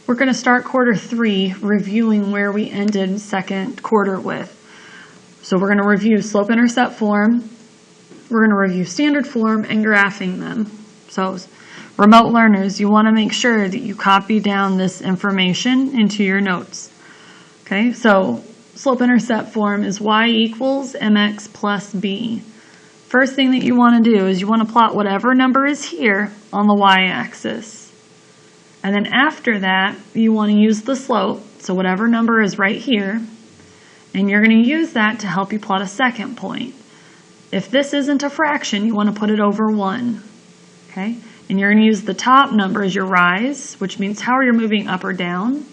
we're going to start quarter 3 reviewing where we ended second quarter with. So we're going to review slope-intercept form, we're going to review standard form, and graphing them. So remote learners, you want to make sure that you copy down this information into your notes. Okay, so slope-intercept form is y equals mx plus b. First thing that you want to do is you want to plot whatever number is here on the y-axis. And then after that, you want to use the slope, so whatever number is right here, and you're going to use that to help you plot a second point. If this isn't a fraction, you want to put it over 1. Okay? And you're going to use the top number as your rise, which means how you're moving up or down,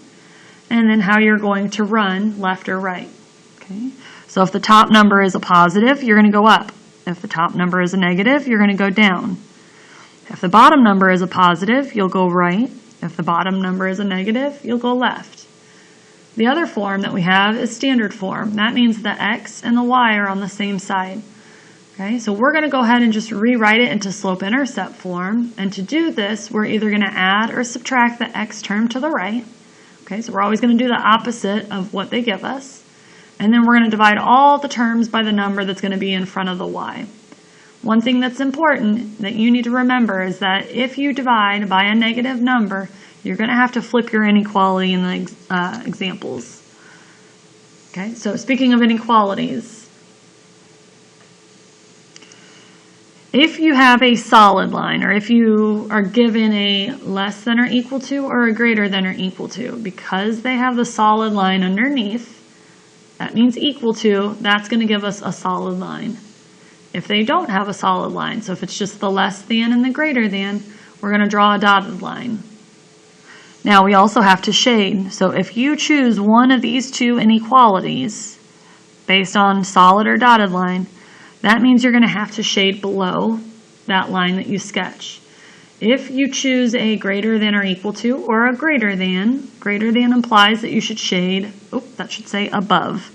and then how you're going to run left or right. Okay? So if the top number is a positive, you're going to go up. If the top number is a negative, you're going to go down. If the bottom number is a positive, you'll go right. If the bottom number is a negative, you'll go left. The other form that we have is standard form. That means the x and the y are on the same side. Okay, so we're going to go ahead and just rewrite it into slope-intercept form. And to do this, we're either going to add or subtract the x term to the right. Okay, so we're always going to do the opposite of what they give us. And then we're going to divide all the terms by the number that's going to be in front of the y. One thing that's important that you need to remember is that if you divide by a negative number, you're going to have to flip your inequality in the examples. Okay, so speaking of inequalities, if you have a solid line, or if you are given a less than or equal to or a greater than or equal to, because they have the solid line underneath, that means equal to, that's going to give us a solid line. If they don't have a solid line, so if it's just the less than and the greater than, we're going to draw a dotted line. Now we also have to shade. So if you choose one of these two inequalities based on solid or dotted line, that means you're going to have to shade below that line that you sketch. If you choose a greater than or equal to or a greater than implies that you should shade, that should say above.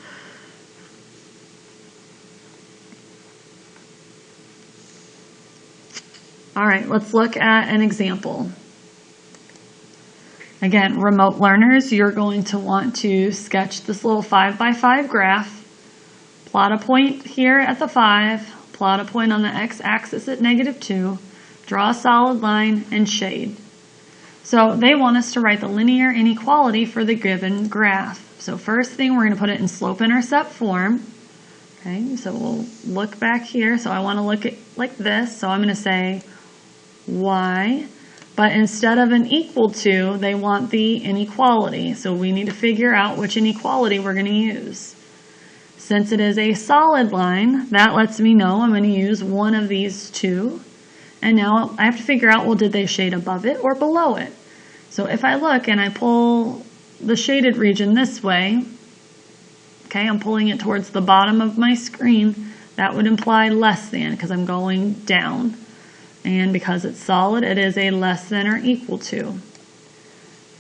All right, let's look at an example. Again, remote learners, you're going to want to sketch this little 5x5 graph, plot a point here at the 5, plot a point on the x-axis at -2, draw a solid line, and shade. So they want us to write the linear inequality for the given graph. So first thing, we're going to put it in slope-intercept form. Okay, so we'll look back here. So I want to look at like this. So I'm going to say y, but instead of an equal to, they want the inequality. So we need to figure out which inequality we're going to use. Since it is a solid line, that lets me know I'm going to use one of these two. And now I have to figure out, well, did they shade above it or below it? So if I look and I pull the shaded region this way, okay, I'm pulling it towards the bottom of my screen, that would imply less than because I'm going down. And because it's solid, it is a less than or equal to.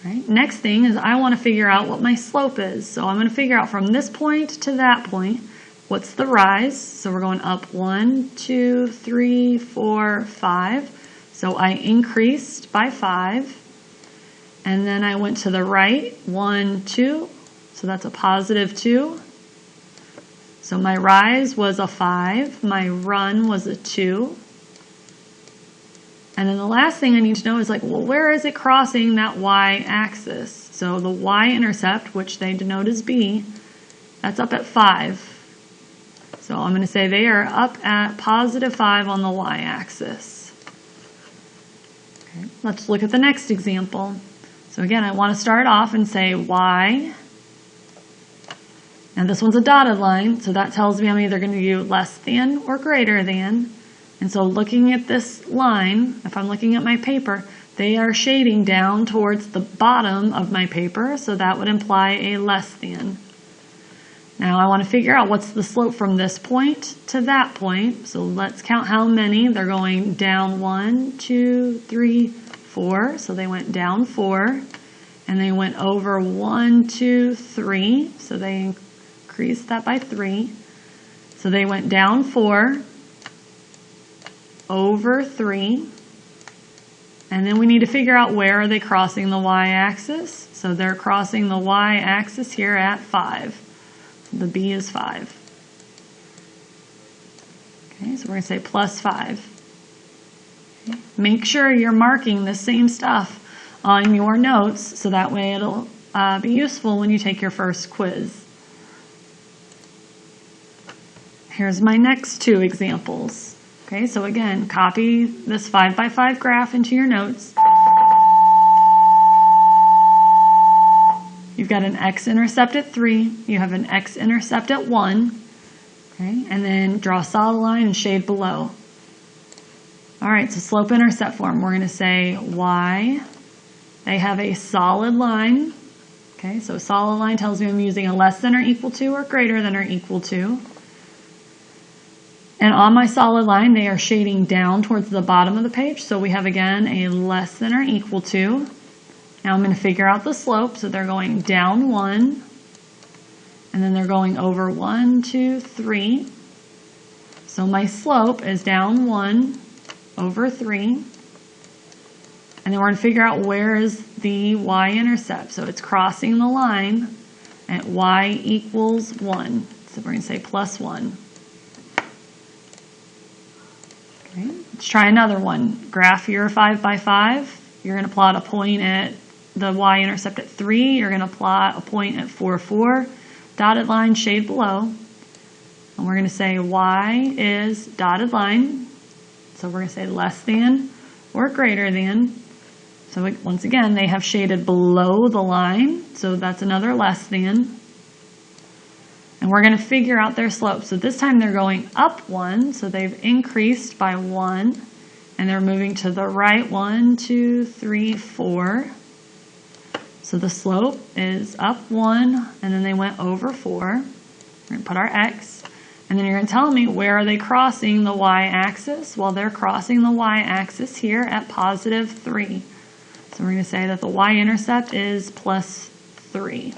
Right? Next thing is I want to figure out what my slope is. So I'm going to figure out from this point to that point, what's the rise? So we're going up 1, 2, 3, 4, 5. So I increased by 5. And then I went to the right, 1, 2. So that's a positive 2. So my rise was a 5. My run was a 2. And then the last thing I need to know is like, well, where is it crossing that y-axis? So the y-intercept, which they denote as b, that's up at 5. So I'm going to say they are up at +5 on the y-axis. Okay, let's look at the next example. So again, I want to start off and say y. And this one's a dotted line, so that tells me I'm either going to do less than or greater than. And so looking at this line, if I'm looking at my paper, they are shading down towards the bottom of my paper, so that would imply a less than. Now I want to figure out what's the slope from this point to that point. So let's count how many. They're going down 1, 2, 3, 4. So they went down 4. And they went over 1, 2, 3. So they increased that by 3. So they went down 4. Over 3, And then we need to figure out where are they crossing the y-axis. So they're crossing the y-axis here at 5. The b is 5. Okay, so we're going to say plus 5. Okay. Make sure you're marking the same stuff on your notes so that way it'll be useful when you take your first quiz. Here's my next two examples. Okay, so again, copy this 5 by 5 graph into your notes. You've got an x-intercept at 3, you have an x-intercept at 1, okay, and then draw a solid line and shade below. All right, so slope-intercept form, we're going to say y, they have a solid line, okay, so a solid line tells me I'm using a less than or equal to or greater than or equal to. And on my solid line, they are shading down towards the bottom of the page. So we have, again, a less than or equal to. Now I'm going to figure out the slope. So they're going down 1. And then they're going over 1, 2, 3. So my slope is down 1 over 3. And then we're going to figure out where is the y-intercept. So it's crossing the line at y equals 1. So we're going to say plus 1. Okay, let's try another one. Graph your 5 by 5. You're going to plot a point at the y-intercept at 3. You're going to plot a point at 4, 4. Dotted line, shade below. And we're going to say y is dotted line. So we're going to say less than or greater than. So once again, they have shaded below the line. So that's another less than. And we're going to figure out their slope. So this time they're going up 1, so they've increased by 1, and they're moving to the right 1, 2, 3, 4. So the slope is up 1, and then they went over 4. We're going to put our x, and then you're going to tell me where are they crossing the y-axis? Well, they're crossing the y-axis here at positive 3. So we're going to say that the y-intercept is plus 3.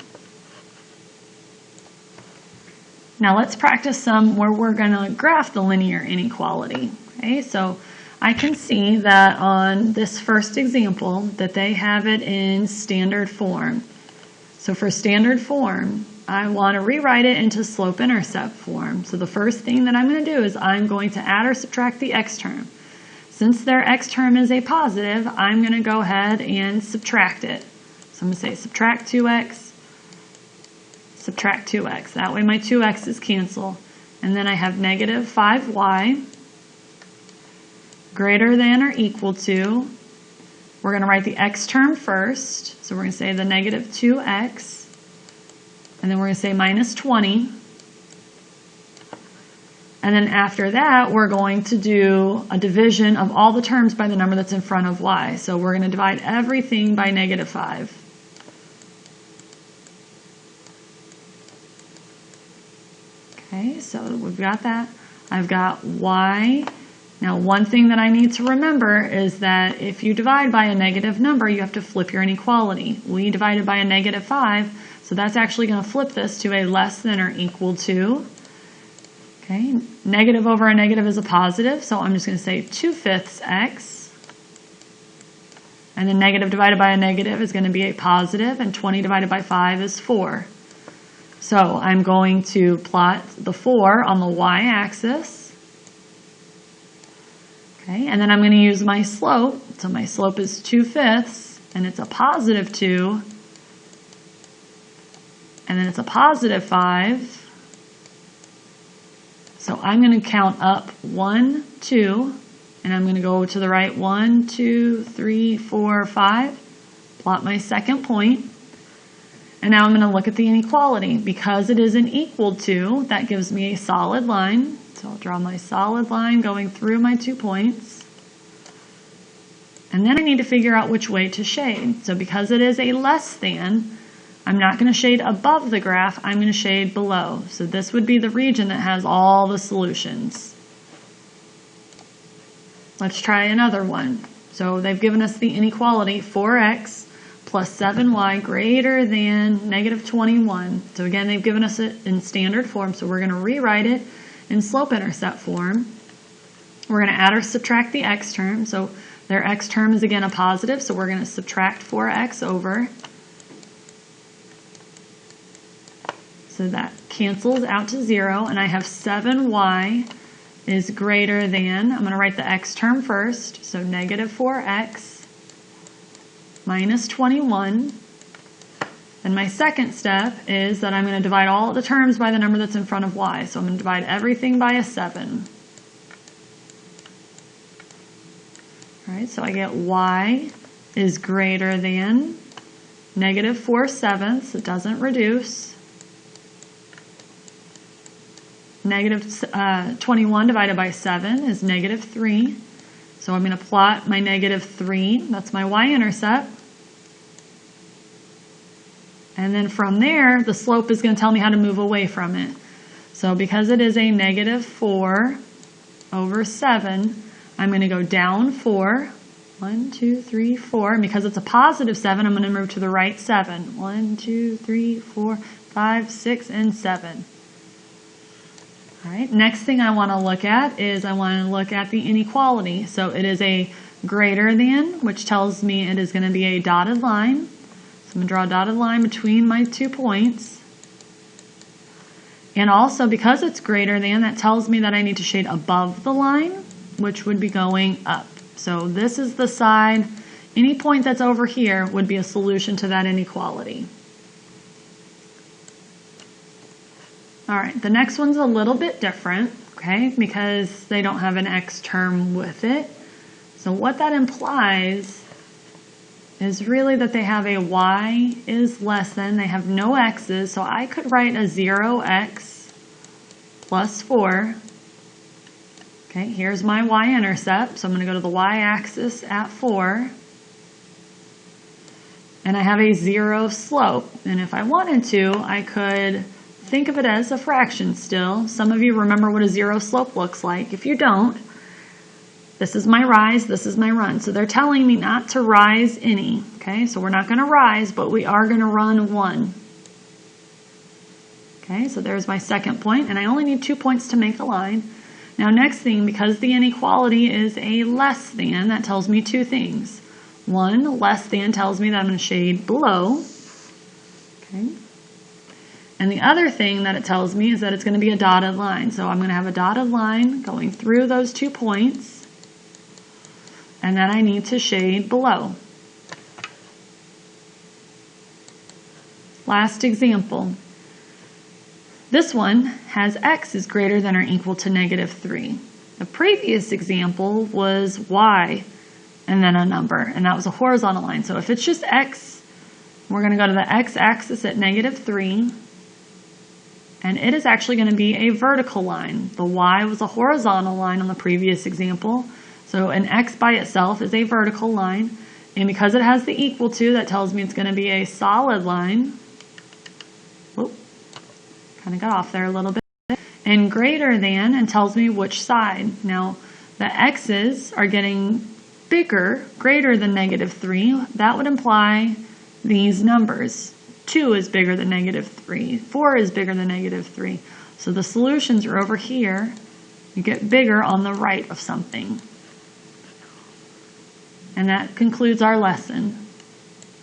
Now let's practice some where we're going to graph the linear inequality. Okay, so I can see that on this first example that they have it in standard form. So for standard form, I want to rewrite it into slope-intercept form. So the first thing that I'm going to do is I'm going to add or subtract the x term. Since their x term is a positive, I'm going to go ahead and subtract it. So I'm going to say subtract 2x. Subtract 2x. That way my 2x's cancel. And then I have negative 5y greater than or equal to. We're going to write the x term first. So we're going to say the negative 2x. And then we're going to say minus 20. And then after that, we're going to do a division of all the terms by the number that's in front of y. So we're going to divide everything by negative 5. Okay, so we've got that. I've got y. Now, one thing that I need to remember is that if you divide by a negative number, you have to flip your inequality. We divided by a negative 5, so that's actually going to flip this to a less than or equal to. Okay, negative over a negative is a positive, so I'm just going to say 2/5 x. And then negative divided by a negative is going to be a positive, and 20 divided by 5 is 4. So I'm going to plot the 4 on the y-axis. Okay, and then I'm going to use my slope. So my slope is 2/5, and it's a positive 2. And then it's a positive 5. So I'm going to count up 1, 2, and I'm going to go to the right 1, 2, 3, 4, 5. Plot my second point. And now I'm going to look at the inequality. Because it is an equal to, that gives me a solid line. So I'll draw my solid line going through my 2 points. And then I need to figure out which way to shade. So because it is a less than, I'm not going to shade above the graph, I'm going to shade below. So this would be the region that has all the solutions. Let's try another one. So they've given us the inequality 4x plus 7y greater than negative 21. So again, they've given us it in standard form, so we're going to rewrite it in slope-intercept form. We're going to add or subtract the x term. So Their x term is again a positive, so we're going to subtract 4x over. So that cancels out to 0, and I have 7y is greater than, I'm going to write the x term first, so negative 4x minus 21. And my second step is that I'm going to divide all the terms by the number that's in front of y. So I'm going to divide everything by a 7. All right, so I get y is greater than negative 4/7. It doesn't reduce. Negative 21 divided by 7 is negative 3. So I'm going to plot my negative 3. That's my y-intercept. And then from there, the slope is going to tell me how to move away from it. So because it is a negative 4/7, I'm going to go down 4. 1, 2, 3, 4. And because it's a positive 7, I'm going to move to the right 7. 1, 2, 3, 4, 5, 6, and 7. All right, next thing I want to look at is I want to look at the inequality. So it is a greater than, which tells me it is going to be a dotted line. So I'm going to draw a dotted line between my 2 points. And also, because it's greater than, that tells me that I need to shade above the line, which would be going up. So this is the side. Any point that's over here would be a solution to that inequality. All right, the next one's a little bit different, okay, because they don't have an x term with it. So what that implies is really that they have a y is less than, they have no x's, so I could write a 0x plus 4. Okay, here's my y-intercept, so I'm going to go to the y-axis at 4. And I have a 0 slope, and if I wanted to, I could think of it as a fraction still. Some of you remember what a 0 slope looks like. If you don't, this is my rise, this is my run. So they're telling me not to rise any. Okay, so we're not going to rise, but we are going to run 1. Okay, so there's my second point, and I only need 2 points to make a line. Now next thing, because the inequality is a less than, that tells me 2 things. One, less than tells me that I'm going to shade below. Okay. And the other thing that it tells me is that it's going to be a dotted line. So I'm going to have a dotted line going through those 2 points, and then I need to shade below. Last example. This one has x is greater than or equal to negative 3. The previous example was y and then a number, and that was a horizontal line. So if it's just x, we're going to go to the x-axis at negative 3. And it is actually going to be a vertical line. The y was a horizontal line on the previous example. So an x by itself is a vertical line. And because it has the equal to, that tells me it's going to be a solid line. Whoop, kind of got off there a little bit. And greater than, and tells me which side. Now, the x's are getting bigger, greater than negative 3. That would imply these numbers. 2 is bigger than negative 3. 4 is bigger than negative 3. So the solutions are over here. You get bigger on the right of something. And that concludes our lesson.